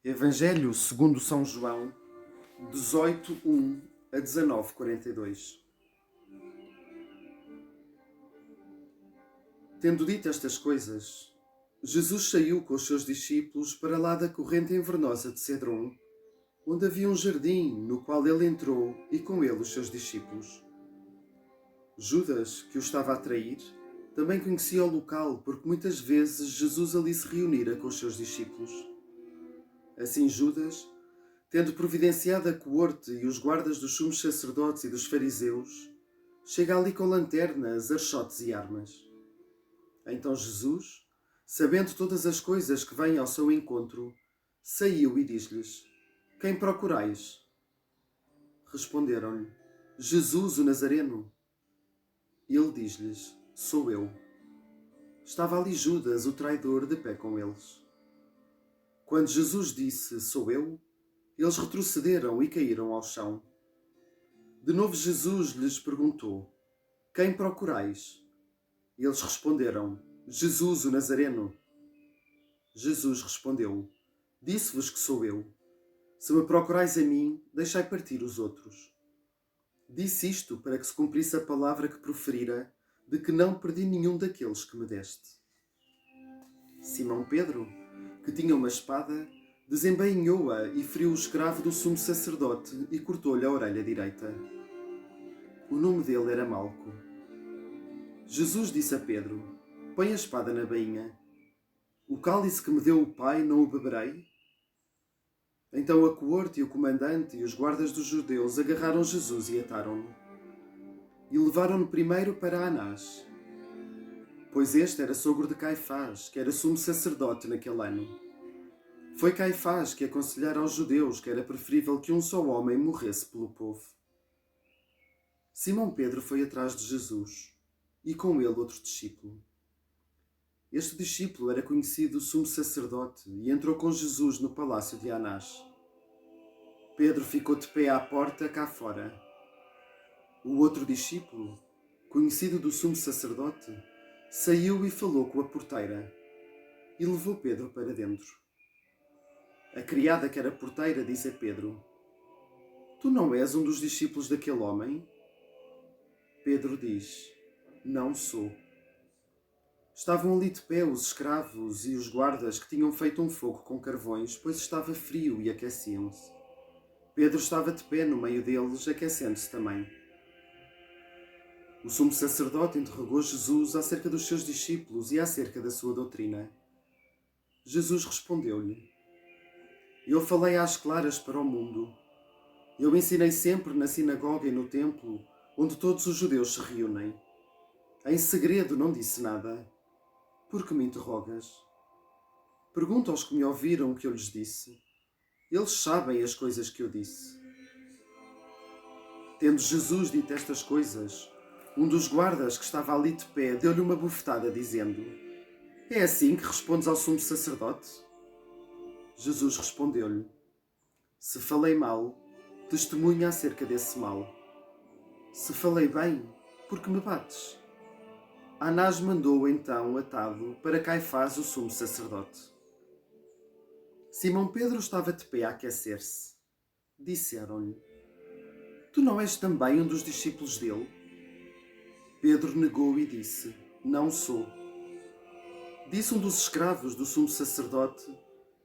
Evangelho segundo São João, 18:1 a 19:42. Tendo dito estas coisas, Jesus saiu com os seus discípulos para lá da corrente envernosa de Cedron, onde havia um jardim, no qual ele entrou e com ele os seus discípulos. Judas, que o estava a trair, também conhecia o local, porque muitas vezes Jesus ali se reunira com os seus discípulos. Assim Judas, tendo providenciado a coorte e os guardas dos sumos sacerdotes e dos fariseus, chega ali com lanternas, archotes e armas. Então Jesus, sabendo todas as coisas que vêm ao seu encontro, saiu e diz-lhes: Quem procurais? Responderam-lhe: Jesus, o Nazareno. Ele diz-lhes: Sou eu. Estava ali Judas, o traidor, de pé com eles. Quando Jesus disse: Sou eu, eles retrocederam e caíram ao chão. De novo Jesus lhes perguntou: Quem procurais? Eles responderam: Jesus, o Nazareno. Jesus respondeu: Disse-vos que sou eu. Se me procurais a mim, deixai partir os outros. Disse isto para que se cumprisse a palavra que proferira, de que não perdi nenhum daqueles que me deste. Simão Pedro, que tinha uma espada, desembainhou-a e feriu o escravo do sumo sacerdote e cortou-lhe a orelha direita. O nome dele era Malco. Jesus disse a Pedro: Põe a espada na bainha. O cálice que me deu o Pai não o beberei? Então a coorte e o comandante e os guardas dos judeus agarraram Jesus e ataram-no. E levaram-no primeiro para Anás, pois este era sogro de Caifás, que era sumo sacerdote naquele ano. Foi Caifás que aconselhara aos judeus que era preferível que um só homem morresse pelo povo. Simão Pedro foi atrás de Jesus, e com ele outro discípulo. Este discípulo era conhecido sumo sacerdote e entrou com Jesus no palácio de Anás. Pedro ficou de pé à porta cá fora. O outro discípulo, conhecido do sumo sacerdote, saiu e falou com a porteira e levou Pedro para dentro. A criada que era porteira disse a Pedro: Tu não és um dos discípulos daquele homem? Pedro diz: Não sou. Estavam ali de pé os escravos e os guardas que tinham feito um fogo com carvões, pois estava frio e aqueciam-se. Pedro estava de pé no meio deles, aquecendo-se também. O sumo sacerdote interrogou Jesus acerca dos seus discípulos e acerca da sua doutrina. Jesus respondeu-lhe: Eu falei às claras para o mundo. Eu ensinei sempre na sinagoga e no templo, onde todos os judeus se reúnem. Em segredo não disse nada. Por que me interrogas? Pergunta aos que me ouviram o que eu lhes disse. Eles sabem as coisas que eu disse. Tendo Jesus dito estas coisas, um dos guardas que estava ali de pé deu-lhe uma bufetada, dizendo: É assim que respondes ao sumo sacerdote? Jesus respondeu-lhe: Se falei mal, testemunha acerca desse mal. Se falei bem, por que me bates? Anás mandou então atado para Caifás, o sumo sacerdote. Simão Pedro estava de pé a aquecer-se. Disseram-lhe: Tu não és também um dos discípulos dele? Pedro negou e disse: Não sou. Disse um dos escravos do sumo sacerdote,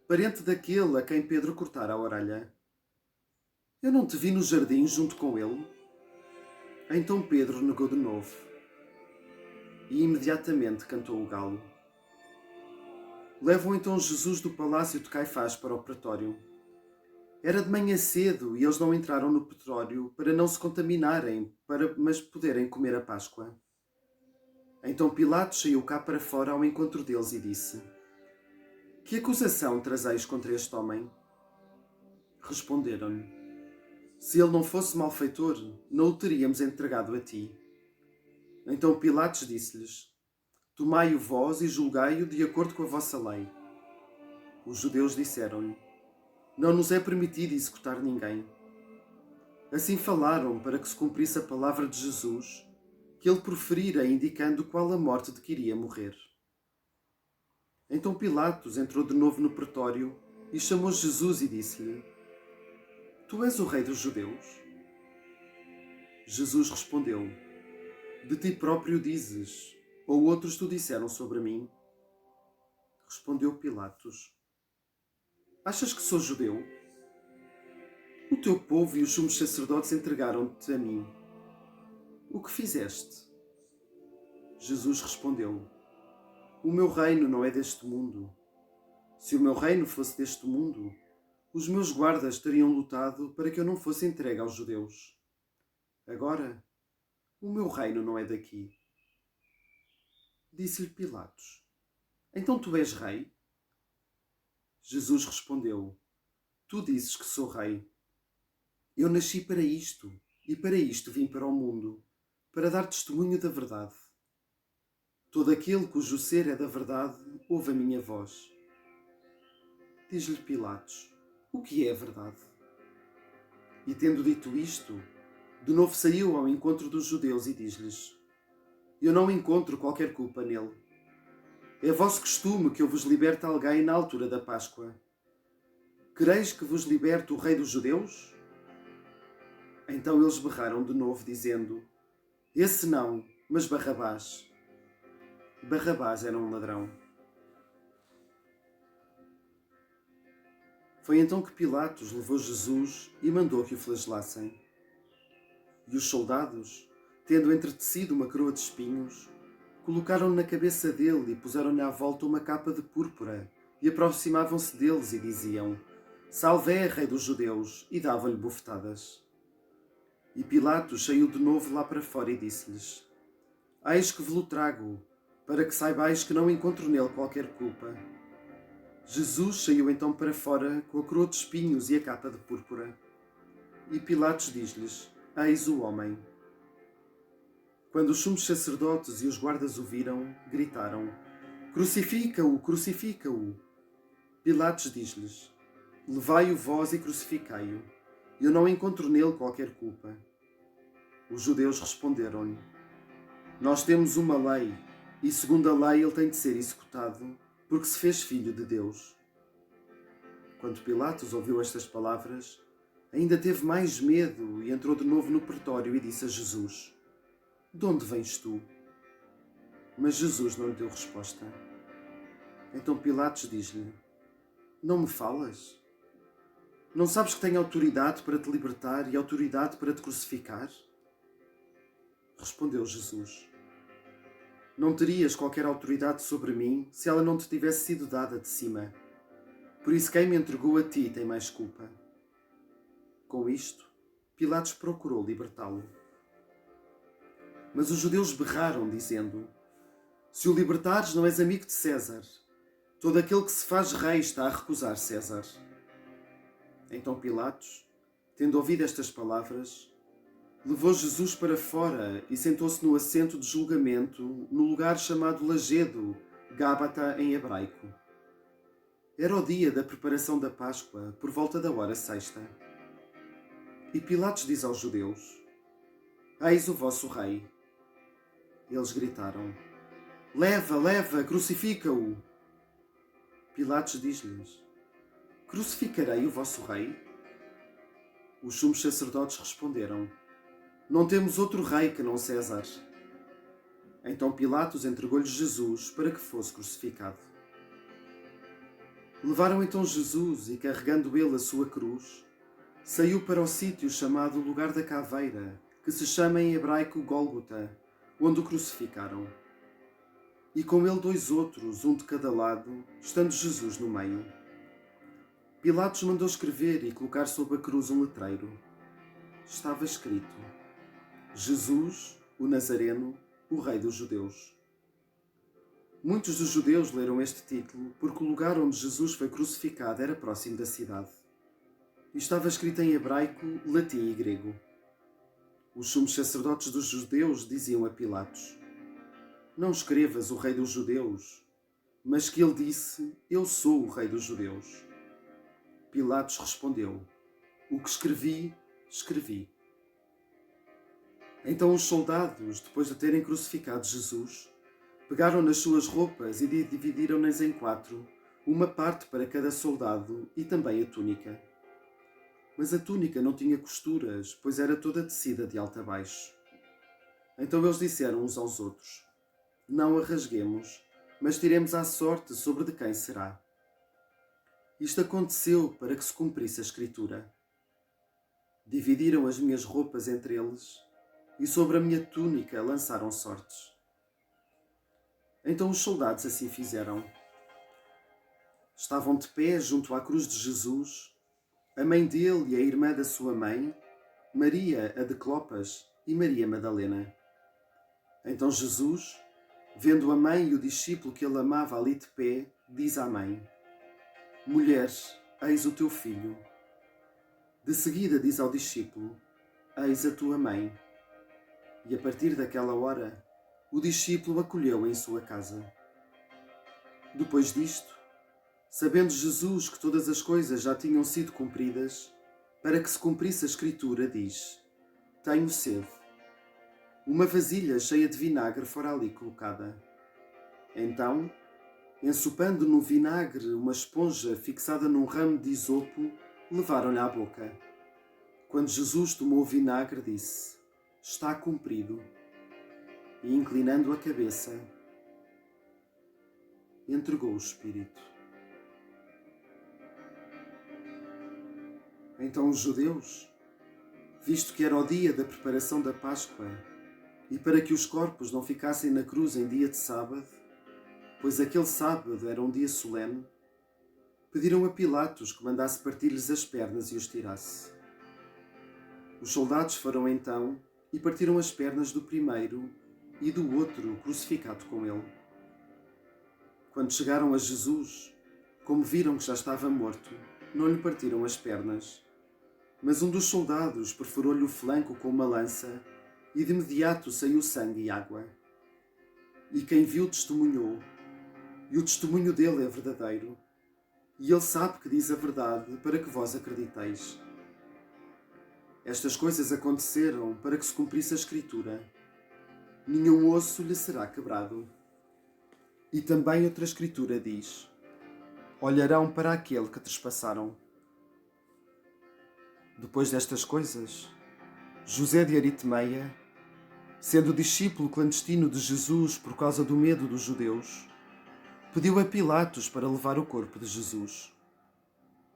parente daquele a quem Pedro cortara a orelha: Eu não te vi no jardim junto com ele? Então Pedro negou de novo. E imediatamente cantou o galo. Levam então Jesus do palácio de Caifás para o pretório. Era de manhã cedo e eles não entraram no pretório para não se contaminarem, mas poderem comer a Páscoa. Então Pilatos saiu cá para fora ao encontro deles e disse: Que acusação trazeis contra este homem? Responderam-lhe: Se ele não fosse malfeitor, não o teríamos entregado a ti. Então Pilatos disse-lhes: Tomai-o vós e julgai-o de acordo com a vossa lei. Os judeus disseram-lhe: Não nos é permitido executar ninguém. Assim falaram para que se cumprisse a palavra de Jesus, que ele proferira indicando qual a morte de que iria morrer. Então Pilatos entrou de novo no pretório e chamou Jesus e disse-lhe: Tu és o rei dos judeus? Jesus respondeu: De ti próprio dizes, ou outros te disseram sobre mim? Respondeu Pilatos: Achas que sou judeu? O teu povo e os sumos sacerdotes entregaram-te a mim. O que fizeste? Jesus respondeu: O meu reino não é deste mundo. Se o meu reino fosse deste mundo, os meus guardas teriam lutado para que eu não fosse entregue aos judeus. Agora, o meu reino não é daqui. Disse-lhe Pilatos: Então tu és rei? Jesus respondeu: Tu dizes que sou rei. Eu nasci para isto, e para isto vim para o mundo, para dar testemunho da verdade. Todo aquele cujo ser é da verdade, ouve a minha voz. Diz-lhe Pilatos: O que é a verdade? E tendo dito isto, de novo saiu ao encontro dos judeus e diz-lhes: Eu não encontro qualquer culpa nele. É vosso costume que eu vos liberte alguém na altura da Páscoa. Quereis que vos liberte o rei dos judeus? Então eles berraram de novo, dizendo: Esse não, mas Barrabás. Barrabás era um ladrão. Foi então que Pilatos levou Jesus e mandou que o flagelassem. E os soldados, tendo entretecido uma coroa de espinhos, colocaram-no na cabeça dele e puseram-lhe à volta uma capa de púrpura, e aproximavam-se deles e diziam: Salvé, rei dos judeus, e davam-lhe bofetadas. E Pilatos saiu de novo lá para fora e disse-lhes: Eis que vos trago, para que saibais que não encontro nele qualquer culpa. Jesus saiu então para fora com a coroa de espinhos e a capa de púrpura. E Pilatos diz-lhes: Eis o homem. Quando os sumos sacerdotes e os guardas o viram, gritaram: Crucifica-o, crucifica-o! Pilatos diz-lhes: Levai-o vós e crucificai-o. Eu não encontro nele qualquer culpa. Os judeus responderam-lhe: Nós temos uma lei, e segundo a lei ele tem de ser executado, porque se fez filho de Deus. Quando Pilatos ouviu estas palavras, ainda teve mais medo e entrou de novo no pretório e disse a Jesus: De onde vens tu? Mas Jesus não lhe deu resposta. Então Pilatos diz-lhe: Não me falas? Não sabes que tenho autoridade para te libertar e autoridade para te crucificar? Respondeu Jesus: Não terias qualquer autoridade sobre mim se ela não te tivesse sido dada de cima. Por isso quem me entregou a ti tem mais culpa. Com isto, Pilatos procurou libertá-lo. Mas os judeus berraram, dizendo: Se o libertares, não és amigo de César. Todo aquele que se faz rei está a recusar César. Então Pilatos, tendo ouvido estas palavras, levou Jesus para fora e sentou-se no assento de julgamento, no lugar chamado Lajedo, Gábata em hebraico. Era o dia da preparação da Páscoa, por volta da hora sexta. E Pilatos diz aos judeus: Eis o vosso rei. Eles gritaram: Leva, leva, crucifica-o! Pilatos diz-lhes: Crucificarei o vosso rei? Os sumos sacerdotes responderam: Não temos outro rei que não César. Então Pilatos entregou-lhe Jesus para que fosse crucificado. Levaram então Jesus e, carregando ele a sua cruz, saiu para o sítio chamado Lugar da Caveira, que se chama em hebraico Gólgota, onde o crucificaram. E com ele 2 outros, um de cada lado, estando Jesus no meio. Pilatos mandou escrever e colocar sob a cruz um letreiro. Estava escrito: Jesus, o Nazareno, o Rei dos Judeus. Muitos dos judeus leram este título porque o lugar onde Jesus foi crucificado era próximo da cidade. E estava escrito em hebraico, latim e grego. Os sumos sacerdotes dos judeus diziam a Pilatos: Não escrevas o Rei dos Judeus, mas que ele disse: Eu sou o Rei dos Judeus. Pilatos respondeu: O que escrevi, escrevi. Então os soldados, depois de terem crucificado Jesus, pegaram nas suas roupas e dividiram-nas em 4, uma parte para cada soldado e também a túnica. Mas a túnica não tinha costuras, pois era toda tecida de alto a baixo. Então eles disseram uns aos outros: Não a rasguemos, mas tiremos à sorte sobre de quem será. Isto aconteceu para que se cumprisse a Escritura. Dividiram as minhas roupas entre eles e sobre a minha túnica lançaram sortes. Então os soldados assim fizeram. Estavam de pé junto à cruz de Jesus, a mãe dele e a irmã da sua mãe, Maria, a de Clopas, e Maria Madalena. Então Jesus, vendo a mãe e o discípulo que ele amava ali de pé, diz à mãe: Mulher, eis o teu filho. De seguida diz ao discípulo: Eis a tua mãe. E a partir daquela hora, o discípulo acolheu em sua casa. Depois disto, sabendo Jesus que todas as coisas já tinham sido cumpridas, para que se cumprisse a Escritura, diz: Tenho sede. Uma vasilha cheia de vinagre fora ali colocada. Então, ensopando no vinagre uma esponja fixada num ramo de isopo, levaram-lhe à boca. Quando Jesus tomou o vinagre, disse: Está cumprido. E, inclinando a cabeça, entregou o Espírito. Então os judeus, visto que era o dia da preparação da Páscoa, e para que os corpos não ficassem na cruz em dia de sábado, pois aquele sábado era um dia solene, pediram a Pilatos que mandasse partir-lhes as pernas e os tirasse. Os soldados foram então e partiram as pernas do primeiro e do outro crucificado com ele. Quando chegaram a Jesus, como viram que já estava morto, não lhe partiram as pernas, mas um dos soldados perfurou-lhe o flanco com uma lança e de imediato saiu sangue e água. E quem viu testemunhou, e o testemunho dele é verdadeiro, e ele sabe que diz a verdade para que vós acrediteis. Estas coisas aconteceram para que se cumprisse a Escritura: nenhum osso lhe será quebrado. E também outra Escritura diz: olharão para aquele que trespassaram. Depois destas coisas, José de Arimateia, sendo discípulo clandestino de Jesus por causa do medo dos judeus, pediu a Pilatos para levar o corpo de Jesus.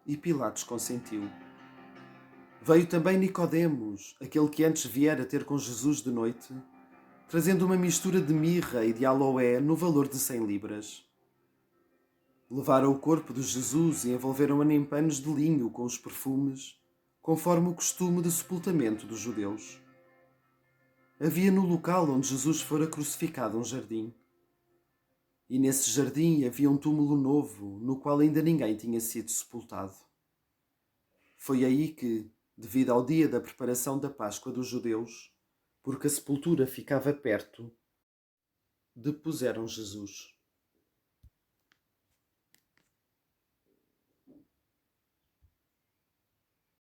E Pilatos consentiu. Veio também Nicodemos, aquele que antes viera ter com Jesus de noite, trazendo uma mistura de mirra e de aloé no valor de 100 libras. Levaram o corpo de Jesus e envolveram-o em panos de linho com os perfumes, conforme o costume de sepultamento dos judeus. Havia no local onde Jesus fora crucificado um jardim. E nesse jardim havia um túmulo novo, no qual ainda ninguém tinha sido sepultado. Foi aí que, devido ao dia da preparação da Páscoa dos judeus, porque a sepultura ficava perto, depuseram Jesus.